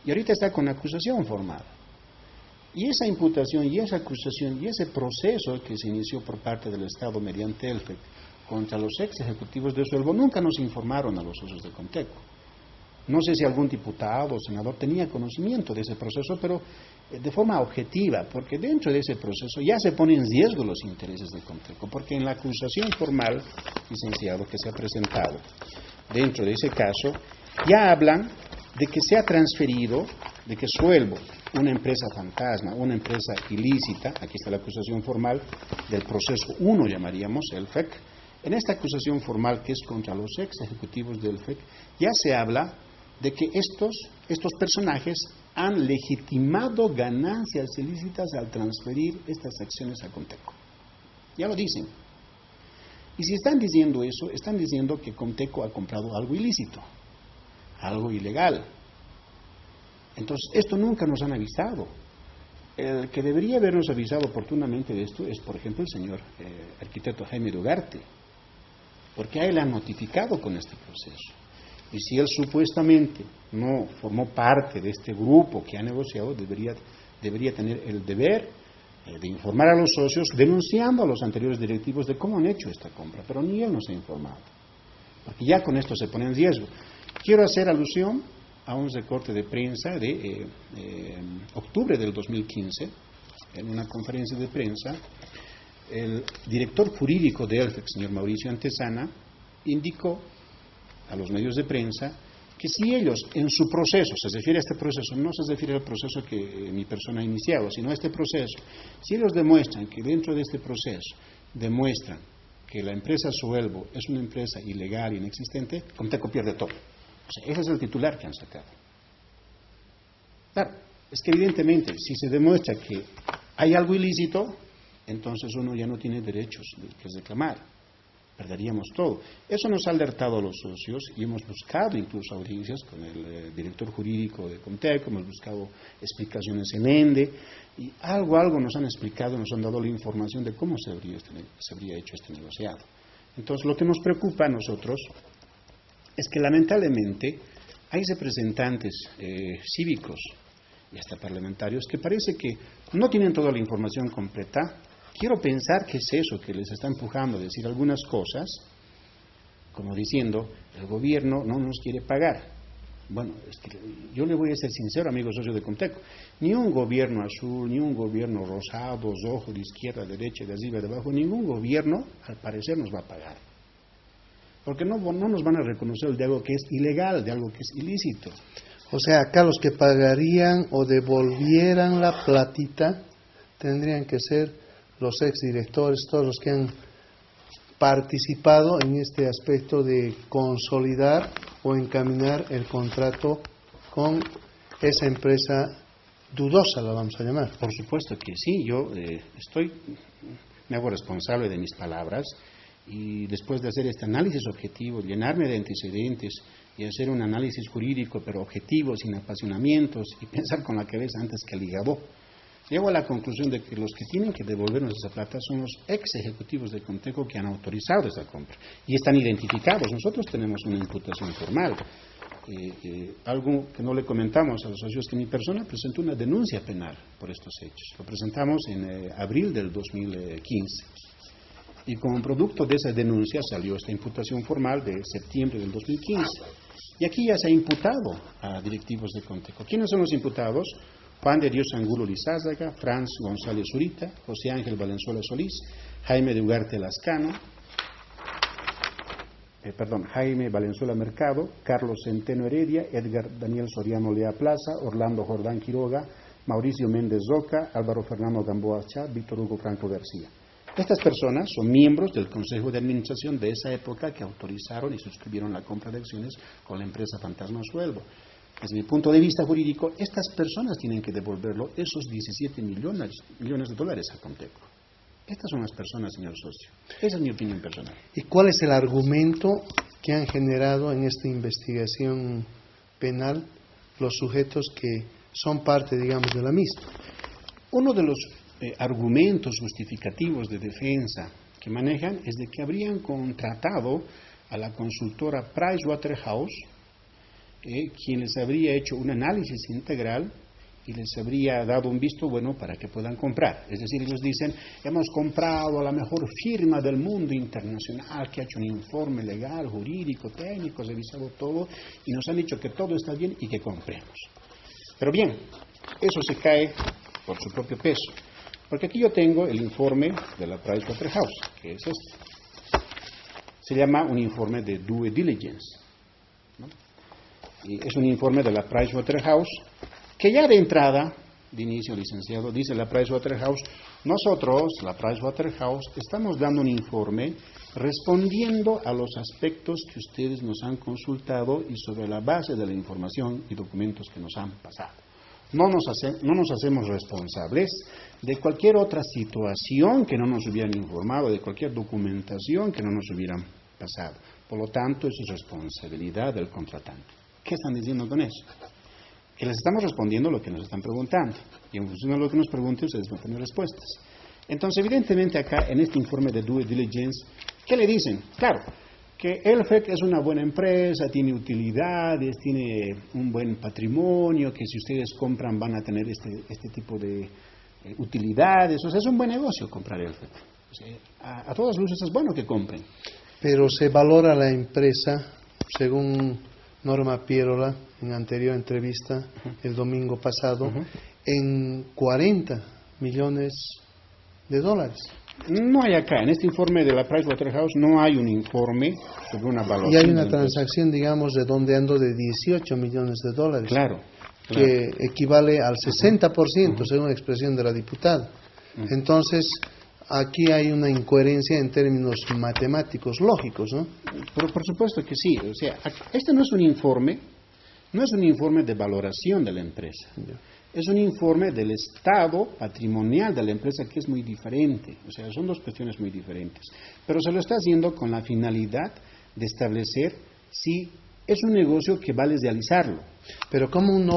Y ahorita está con acusación formal. Y esa imputación y esa acusación y ese proceso que se inició por parte del Estado mediante el FEC contra los ex ejecutivos de Suelvo nunca nos informaron a los socios de Comteco. No sé si algún diputado o senador tenía conocimiento de ese proceso, pero de forma objetiva, porque dentro de ese proceso ya se ponen en riesgo los intereses de Comteco, porque en la acusación formal, licenciado, que se ha presentado dentro de ese caso, ya hablan de que se ha transferido, de que Suelvo, una empresa fantasma, una empresa ilícita, aquí está la acusación formal del proceso 1, llamaríamos, el FEC. En esta acusación formal, que es contra los ex ejecutivos del FEC, ya se habla de que estos personajes han legitimado ganancias ilícitas al transferir estas acciones a Comteco. Ya lo dicen. Y si están diciendo eso, están diciendo que Comteco ha comprado algo ilícito, algo ilegal. Entonces, esto nunca nos han avisado. El que debería habernos avisado oportunamente de esto es, por ejemplo, el señor arquitecto Jaime Ugarte, porque a él le han notificado con este proceso. Y si él supuestamente no formó parte de este grupo que ha negociado, debería tener el deber de informar a los socios, denunciando a los anteriores directivos de cómo han hecho esta compra, pero ni él nos ha informado, porque ya con esto se pone en riesgo. Quiero hacer alusión a un recorte de prensa de octubre del 2015, en una conferencia de prensa, el director jurídico de ELFEC, señor Mauricio Antesana, indicó a los medios de prensa que si ellos en su proceso, se refiere a este proceso, no se refiere al proceso que mi persona ha iniciado, sino a este proceso, si ellos demuestran que dentro de este proceso demuestran que la empresa Suelvo es una empresa ilegal e inexistente, Comteco pierde todo. O sea, ese es el titular que han sacado. Claro, es que evidentemente, si se demuestra que hay algo ilícito, entonces uno ya no tiene derechos que reclamar. Perderíamos todo. Eso nos ha alertado a los socios y hemos buscado incluso audiencias con el director jurídico de Comteco, hemos buscado explicaciones en ENDE y algo nos han explicado, nos han dado la información de cómo se habría hecho este negociado. Entonces, lo que nos preocupa a nosotros es que lamentablemente hay representantes cívicos y hasta parlamentarios que parece que no tienen toda la información completa. Quiero pensar que es eso que les está empujando a decir algunas cosas, como diciendo, el gobierno no nos quiere pagar. Bueno, es que yo le voy a ser sincero, amigos socios de Comteco, ni un gobierno azul, ni un gobierno rosado, rojo, de izquierda, derecha, de arriba, de abajo, ningún gobierno, al parecer, nos va a pagar. Porque no nos van a reconocer de algo que es ilegal, de algo que es ilícito. O sea, acá los que pagarían o devolvieran la platita tendrían que ser los exdirectores, todos los que han participado en este aspecto de consolidar o encaminar el contrato con esa empresa dudosa, la vamos a llamar. Por supuesto que sí, yo me hago responsable de mis palabras y después de hacer este análisis objetivo, llenarme de antecedentes y hacer un análisis jurídico pero objetivo, sin apasionamientos y pensar con la cabeza antes que el hígado, llego a la conclusión de que los que tienen que devolvernos esa plata son los ex ejecutivos de Comteco que han autorizado esa compra y están identificados. Nosotros tenemos una imputación formal. Algo que no le comentamos a los socios, que mi persona presentó una denuncia penal por estos hechos. Lo presentamos en abril del 2015 y como producto de esa denuncia salió esta imputación formal de septiembre del 2015 y aquí ya se ha imputado a directivos de Comteco. ¿Quiénes son los imputados? Juan de Dios Angulo Lizázaga, Franz González Zurita, José Ángel Valenzuela Solís, Jaime de Ugarte Lascano, Jaime Valenzuela Mercado, Carlos Centeno Heredia, Edgar Daniel Soriano Lea Plaza, Orlando Jordán Quiroga, Mauricio Méndez Zoca, Álvaro Fernando Gamboa Chá, Víctor Hugo Franco García. Estas personas son miembros del Consejo de Administración de esa época que autorizaron y suscribieron la compra de acciones con la empresa Fantasma Sueldo. Desde mi punto de vista jurídico, estas personas tienen que devolverlo esos 17 millones de dólares a Conteco. Estas son las personas, señor socio. Esa es mi opinión personal. ¿Y cuál es el argumento que han generado en esta investigación penal los sujetos que son parte, digamos, de la misma? Uno de los argumentos justificativos de defensa que manejan es de que habrían contratado a la consultora Pricewaterhouse, quien les habría hecho un análisis integral y les habría dado un visto bueno para que puedan comprar. Es decir, ellos dicen, hemos comprado a la mejor firma del mundo internacional que ha hecho un informe legal, jurídico, técnico, revisado todo, y nos han dicho que todo está bien y que compremos. Pero bien, eso se cae por su propio peso. Porque aquí yo tengo el informe de la Pricewaterhouse, que es este. Se llama un informe de due diligence, ¿no? Y es un informe de la Pricewaterhouse que ya de entrada, de inicio, licenciado, dice la Pricewaterhouse, nosotros, la Pricewaterhouse, estamos dando un informe respondiendo a los aspectos que ustedes nos han consultado y sobre la base de la información y documentos que nos han pasado. No nos hacemos responsables de cualquier otra situación que no nos hubieran informado, de cualquier documentación que no nos hubieran pasado. Por lo tanto, eso es responsabilidad del contratante. ¿Qué están diciendo con eso? Que les estamos respondiendo lo que nos están preguntando. Y en función de lo que nos pregunten, ustedes van a tener respuestas. Entonces, evidentemente acá, en este informe de due diligence, ¿qué le dicen? Claro, que Elfec es una buena empresa, tiene utilidades, tiene un buen patrimonio, que si ustedes compran van a tener este tipo de utilidades. O sea, es un buen negocio comprar Elfec. O sea, a todas luces es bueno que compren. Pero se valora la empresa, según Norma Pierola, en anterior entrevista, el domingo pasado, en 40 millones de dólares. No hay acá, en este informe de la Pricewaterhouse no hay un informe sobre una valoración. Y hay una transacción, digamos, redondeando de 18 millones de dólares. Claro. Que equivale al 60%, según la expresión de la diputada. Entonces, aquí hay una incoherencia en términos matemáticos, lógicos, ¿no? Pero por supuesto que sí. O sea, este no es un informe de valoración de la empresa. Es un informe del estado patrimonial de la empresa, que es muy diferente. O sea, son dos cuestiones muy diferentes. Pero se lo está haciendo con la finalidad de establecer si es un negocio que vale realizarlo. Pero ¿cómo uno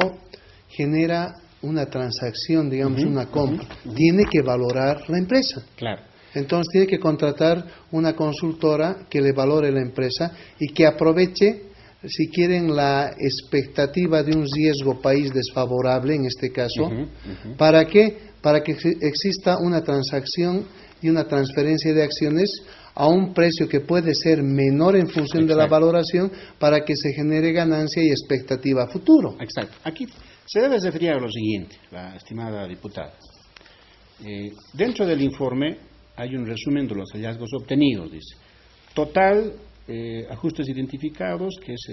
genera una transacción, digamos, una compra? Tiene que valorar la empresa. Claro. Entonces tiene que contratar una consultora que le valore la empresa y que aproveche, si quieren, la expectativa de un riesgo país desfavorable, en este caso. ¿Para qué? Para que exista una transacción y una transferencia de acciones a un precio que puede ser menor en función de la valoración, para que se genere ganancia y expectativa a futuro. Exacto. Aquí se debe referir a lo siguiente, la estimada diputada. Dentro del informe hay un resumen de los hallazgos obtenidos, dice. Total, ajustes identificados, que es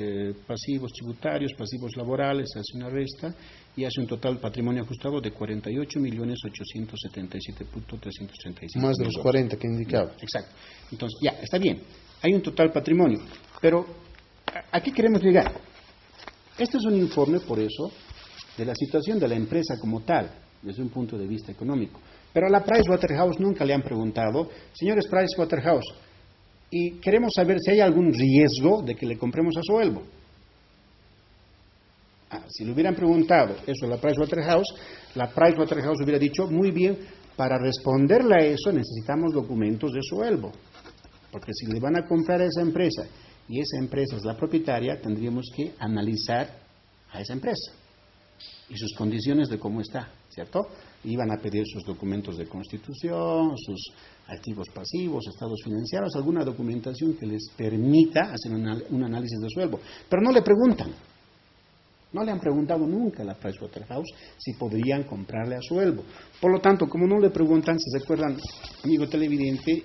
pasivos tributarios, pasivos laborales, hace una resta y hace un total patrimonio ajustado de 48.877.335. Más de los 40 que indicaba. Exacto. Entonces, ya, está bien. Hay un total patrimonio. Pero, ¿a qué queremos llegar? Este es un informe, por eso, de la situación de la empresa como tal, desde un punto de vista económico. Pero a la Pricewaterhouse nunca le han preguntado, señores Pricewaterhouse, y queremos saber si hay algún riesgo de que le compremos a Soelvo. Si le hubieran preguntado eso a la Pricewaterhouse hubiera dicho, muy bien, para responderle a eso necesitamos documentos de Soelvo. Porque si le van a comprar a esa empresa y esa empresa es la propietaria, tendríamos que analizar a esa empresa y sus condiciones de cómo está, ¿cierto? Iban a pedir sus documentos de constitución, sus activos pasivos, estados financieros, alguna documentación que les permita hacer un análisis de Soelvo. Pero no le preguntan. No le han preguntado nunca a la Pricewaterhouse si podrían comprarle a Suelvo. Por lo tanto, como no le preguntan, si se acuerdan, amigo televidente,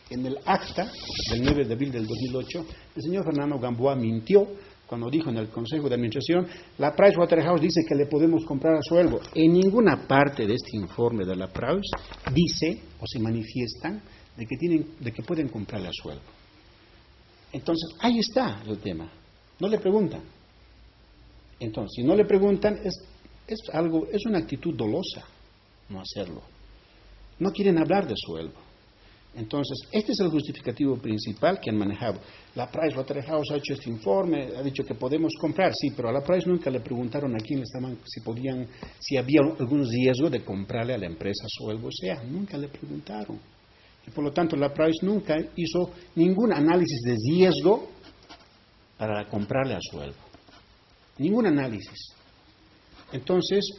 en el acta del 9 de abril del 2008, el señor Fernando Gamboa mintió cuando dijo en el Consejo de Administración, la Pricewaterhouse dice que le podemos comprar a Suelvo. En ninguna parte de este informe de la Price dice o se manifiestan de que pueden comprarle a Suelvo. Entonces, ahí está el tema. No le preguntan. Entonces, si no le preguntan, es una actitud dolosa no hacerlo. No quieren hablar de Suelvo. Entonces, este es el justificativo principal que han manejado. La Pricewaterhouse ha hecho este informe, ha dicho que podemos comprar, sí, pero a la Price nunca le preguntaron a quién estaban, si había algún riesgo de comprarle a la empresa Suelvo S.A. Nunca le preguntaron. Y por lo tanto, la Price nunca hizo ningún análisis de riesgo para comprarle a Suelvo. Ningún análisis. Entonces,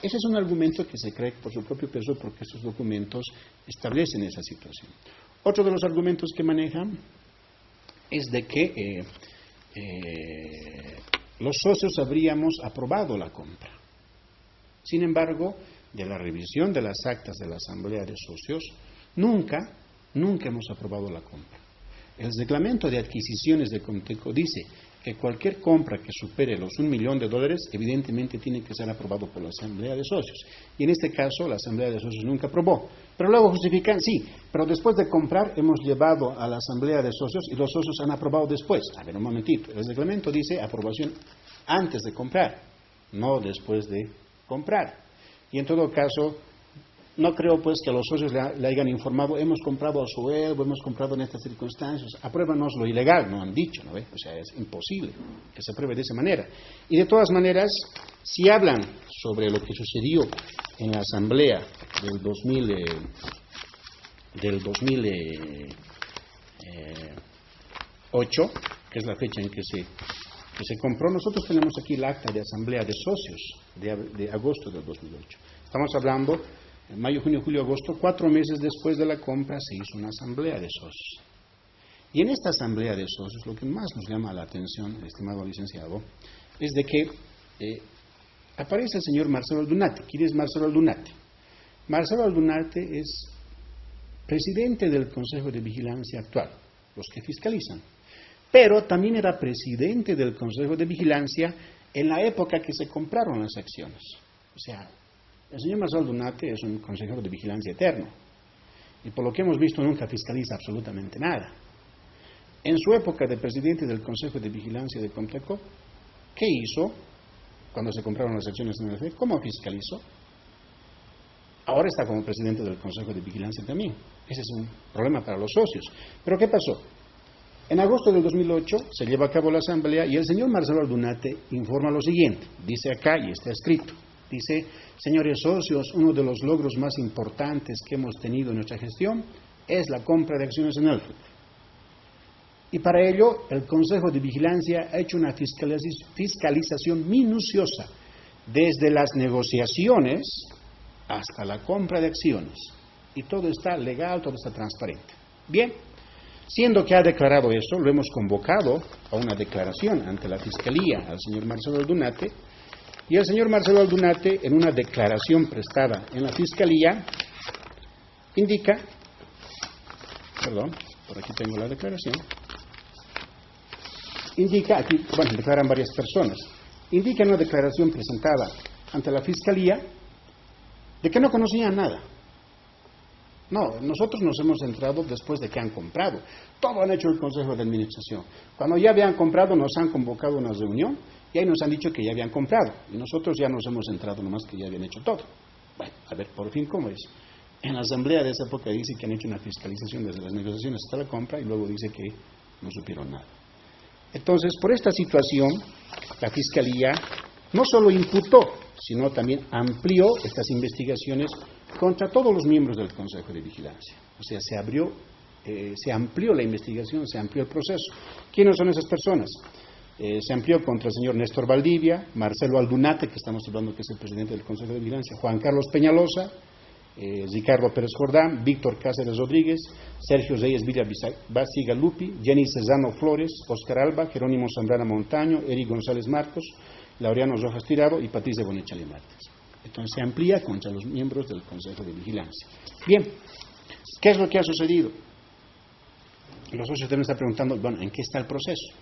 ese es un argumento que se cree por su propio peso porque estos documentos establecen esa situación. Otro de los argumentos que manejan es de que los socios habríamos aprobado la compra. Sin embargo, de la revisión de las actas de la Asamblea de Socios, nunca hemos aprobado la compra. El reglamento de adquisiciones de Comteco dice que cualquier compra que supere los $1 millón, evidentemente tiene que ser aprobado por la Asamblea de Socios. Y en este caso, la Asamblea de Socios nunca aprobó. Pero luego justifican, sí, pero después de comprar hemos llevado a la Asamblea de Socios y los socios han aprobado después. A ver, un momentito. El reglamento dice aprobación antes de comprar, no después de comprar. Y en todo caso, no creo pues que a los socios le hayan informado, hemos comprado a Suelvo, hemos comprado en estas circunstancias, apruébanos lo ilegal, no han dicho, ¿no ve? O sea, es imposible que se apruebe de esa manera. Y de todas maneras, si hablan sobre lo que sucedió en la Asamblea del 2008, que es la fecha en que se compró, nosotros tenemos aquí el acta de Asamblea de Socios de agosto del 2008. Estamos hablando en mayo, junio, julio, agosto, 4 meses después de la compra se hizo una asamblea de socios. Y en esta asamblea de socios, lo que más nos llama la atención, estimado licenciado, es de que aparece el señor Marcelo Aldunate. ¿Quién es Marcelo Aldunate? Marcelo Aldunate es presidente del Consejo de Vigilancia actual, los que fiscalizan. Pero también era presidente del Consejo de Vigilancia en la época que se compraron las acciones. O sea, el señor Marcelo Aldunate es un consejero de vigilancia eterno y por lo que hemos visto nunca fiscaliza absolutamente nada. En su época de presidente del Consejo de Vigilancia de Comteco, ¿qué hizo cuando se compraron las acciones en el FE? ¿Cómo fiscalizó? Ahora está como presidente del Consejo de Vigilancia también. Ese es un problema para los socios. ¿Pero qué pasó? En agosto del 2008 se lleva a cabo la asamblea y el señor Marcelo Aldunate informa lo siguiente. Dice acá y está escrito. Dice, señores socios, uno de los logros más importantes que hemos tenido en nuestra gestión es la compra de acciones en Elfuc. Y para ello, el Consejo de Vigilancia ha hecho una fiscalización minuciosa, desde las negociaciones hasta la compra de acciones. Y todo está legal, todo está transparente. Bien, siendo que ha declarado eso, lo hemos convocado a una declaración ante la Fiscalía al señor Marcelo Aldunate. Y el señor Marcelo Aldunate, en una declaración prestada en la Fiscalía, indica, por aquí tengo la declaración, aquí, declaran varias personas, indica en una declaración presentada ante la Fiscalía de que no conocían nada. No, nosotros nos hemos entrado después de que han comprado. Todo han hecho el Consejo de Administración. Cuando ya habían comprado, nos han convocado a una reunión y ahí nos han dicho que ya habían comprado. Y nosotros ya nos hemos entrado nomás que ya habían hecho todo. Bueno, a ver, por fin, ¿cómo es? En la asamblea de esa época dice que han hecho una fiscalización desde las negociaciones hasta la compra y luego dice que no supieron nada. Entonces, por esta situación, la Fiscalía no solo imputó, sino también amplió estas investigaciones contra todos los miembros del Consejo de Vigilancia. O sea, se amplió la investigación, se amplió el proceso. ¿Quiénes son esas personas? Se amplió contra el señor Néstor Valdivia, Marcelo Aldunate, que estamos hablando que es el presidente del Consejo de Vigilancia, Juan Carlos Peñalosa, Ricardo Pérez Jordán, Víctor Cáceres Rodríguez, Sergio Reyes Villa Basigalupi, Jenny Cesano Flores, Oscar Alba, Jerónimo Zambrana Montaño, Eric González Marcos, Laureano Rojas Tirado y Patricia Bonechale Martins. Entonces se amplía contra los miembros del Consejo de Vigilancia. Bien, ¿qué es lo que ha sucedido? Los socios deben estar preguntando, bueno, ¿en qué está el proceso?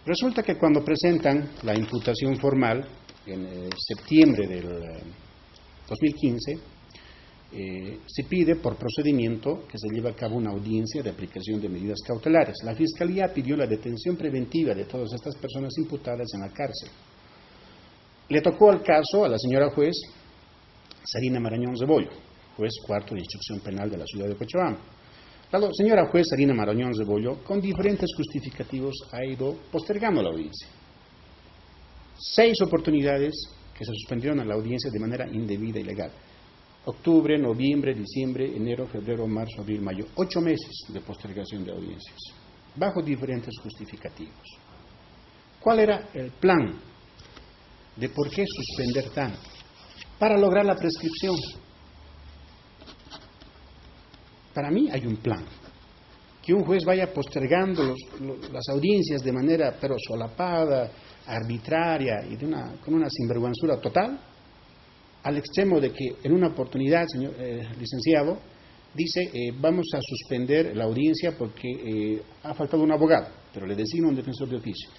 Resulta que cuando presentan la imputación formal, en septiembre del 2015, se pide por procedimiento que se lleve a cabo una audiencia de aplicación de medidas cautelares. La Fiscalía pidió la detención preventiva de todas estas personas imputadas en la cárcel. Le tocó al caso a la señora juez Sarina Marañón Zebollo, juez cuarto de instrucción penal de la ciudad de Cochabamba. La señora juez Sarina Marañón Zebollo, con diferentes justificativos, ha ido postergando la audiencia. 6 oportunidades que se suspendieron a la audiencia de manera indebida y ilegal. Octubre, noviembre, diciembre, enero, febrero, marzo, abril, mayo. 8 meses de postergación de audiencias, bajo diferentes justificativos. ¿Cuál era el plan de por qué suspender tanto? Para lograr la prescripción. Para mí hay un plan. Que un juez vaya postergando las audiencias de manera pero solapada, arbitraria y con una sinvergüenzura total, al extremo de que en una oportunidad, señor licenciado, dice, vamos a suspender la audiencia porque ha faltado un abogado, pero le designa un defensor de oficio.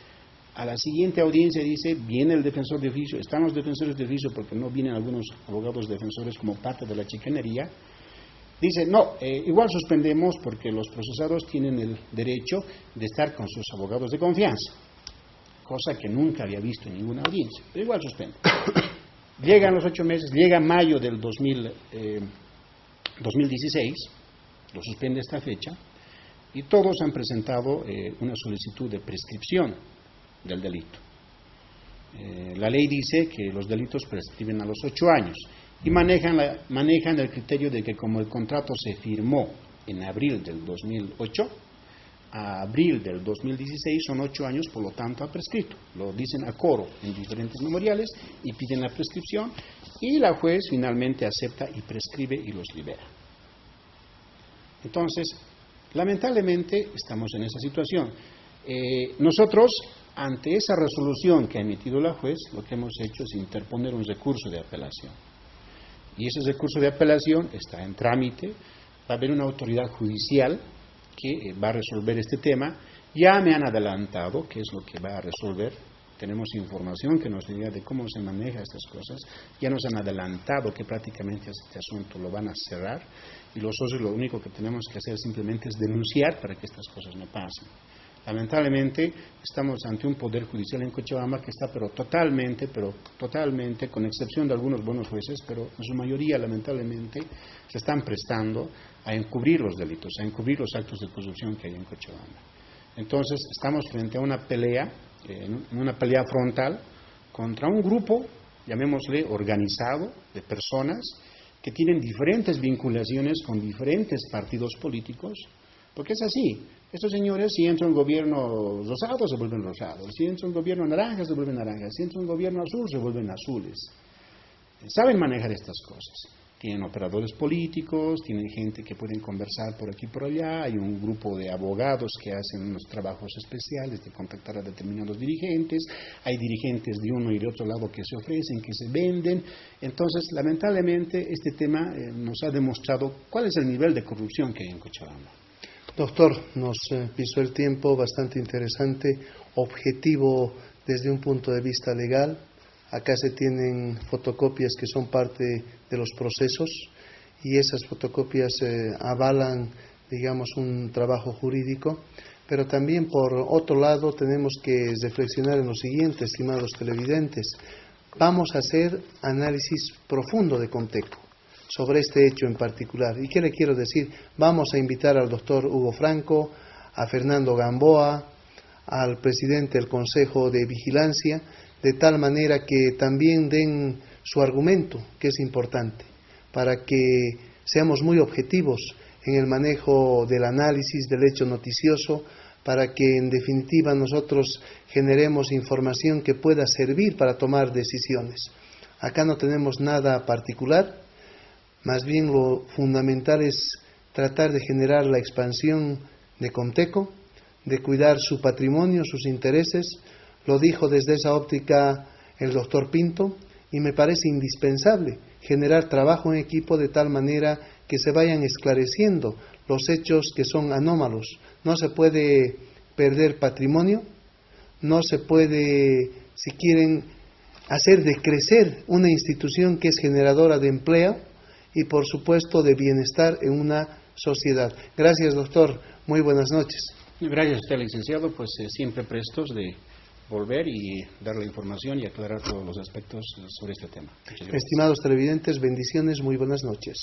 A la siguiente audiencia dice, viene el defensor de oficio, están los defensores de oficio porque no vienen algunos abogados defensores como parte de la chicanería. Dice, no, igual suspendemos porque los procesados tienen el derecho de estar con sus abogados de confianza, cosa que nunca había visto en ninguna audiencia, pero igual suspende. Llegan los 8 meses, llega mayo del 2016, lo suspende esta fecha, y todos han presentado una solicitud de prescripción del delito. La ley dice que los delitos prescriben a los 8 años, y manejan el criterio de que como el contrato se firmó en abril del 2008, a abril del 2016 son 8 años, por lo tanto ha prescrito. Lo dicen a coro en diferentes memoriales y piden la prescripción y la juez finalmente acepta y prescribe y los libera. Entonces, lamentablemente estamos en esa situación. Nosotros, ante esa resolución que ha emitido la juez, lo que hemos hecho es interponer un recurso de apelación. Y ese recurso de apelación está en trámite, va a haber una autoridad judicial que va a resolver este tema. Ya me han adelantado qué es lo que va a resolver, tenemos información que nos diga de cómo se maneja estas cosas, ya nos han adelantado que prácticamente este asunto lo van a cerrar y los socios lo único que tenemos que hacer simplemente es denunciar para que estas cosas no pasen. Lamentablemente estamos ante un poder judicial en Cochabamba que está pero totalmente, con excepción de algunos buenos jueces, pero en su mayoría lamentablemente se están prestando a encubrir los delitos, a encubrir los actos de corrupción que hay en Cochabamba. Entonces estamos frente a una pelea frontal contra un grupo, llamémosle organizado, de personas que tienen diferentes vinculaciones con diferentes partidos políticos, porque es así. Estos señores, si entra un gobierno rosado, se vuelven rosados. Si entra un gobierno naranja, se vuelven naranjas. Si entra un gobierno azul, se vuelven azules. Saben manejar estas cosas. Tienen operadores políticos, tienen gente que pueden conversar por aquí y por allá. Hay un grupo de abogados que hacen unos trabajos especiales de contactar a determinados dirigentes. Hay dirigentes de uno y de otro lado que se ofrecen, que se venden. Entonces, lamentablemente, este tema nos ha demostrado cuál es el nivel de corrupción que hay en Cochabamba. Doctor, nos pisó el tiempo, bastante interesante, objetivo desde un punto de vista legal. Acá se tienen fotocopias que son parte de los procesos y esas fotocopias avalan, digamos, un trabajo jurídico. Pero también, por otro lado, tenemos que reflexionar en lo siguiente, estimados televidentes. Vamos a hacer análisis profundo de Conteco sobre este hecho en particular. ¿Y qué le quiero decir? Vamos a invitar al doctor Hugo Franco, a Fernando Gamboa, al presidente del Consejo de Vigilancia, de tal manera que también den su argumento, que es importante, para que seamos muy objetivos en el manejo del análisis del hecho noticioso, para que en definitiva nosotros generemos información que pueda servir para tomar decisiones. Acá no tenemos nada particular. Más bien lo fundamental es tratar de generar la expansión de Conteco, de cuidar su patrimonio, sus intereses. Lo dijo desde esa óptica el doctor Pinto, y me parece indispensable generar trabajo en equipo de tal manera que se vayan esclareciendo los hechos que son anómalos. No se puede perder patrimonio, no se puede, si quieren, hacer decrecer una institución que es generadora de empleo y, por supuesto, de bienestar en una sociedad. Gracias, doctor. Muy buenas noches. Gracias a usted, licenciado. Pues siempre prestos de volver y dar la información y aclarar todos los aspectos sobre este tema. Estimados televidentes, bendiciones, muy buenas noches.